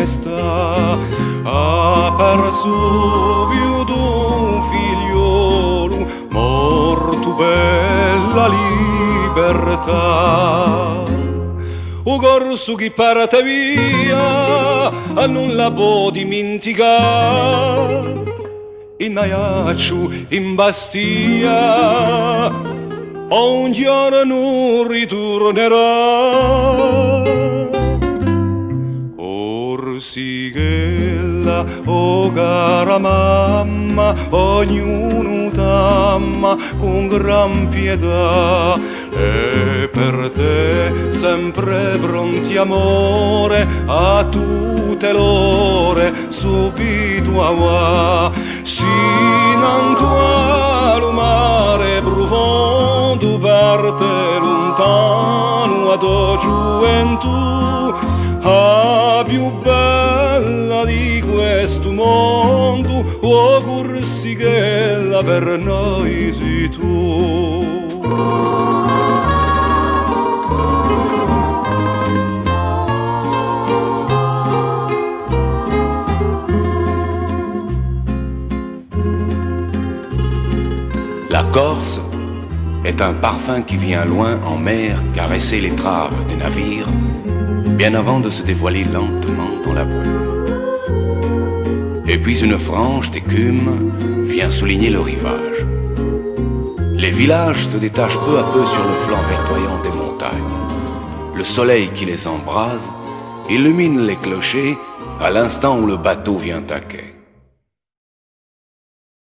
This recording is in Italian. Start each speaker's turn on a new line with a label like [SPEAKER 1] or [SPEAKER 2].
[SPEAKER 1] maestà, ha perso più d'un figliolo, morto bella libertà. O corso chi parte via, non la può dimenticare, in aiaccio, in bastia, un giorno non ritornerà. Corsighella, oh cara mamma, ognuno t'ama con gran pietà, e per te sempre pronti amore a tutte l'ore subito a va. Sinanto al mare profondo parte lontano a tua gioventù, a più bella di questo mondo, oh Corsighella, per noi sei tu.
[SPEAKER 2] La Corse est un parfum qui vient loin en mer caresser l'étrave des navires, bien avant de se dévoiler lentement dans la brume. Et puis une frange d'écume vient souligner le rivage. Les villages se détachent peu à peu sur le flanc verdoyant des montagnes. Le soleil qui les embrase illumine les clochers à l'instant où le bateau vient à quai.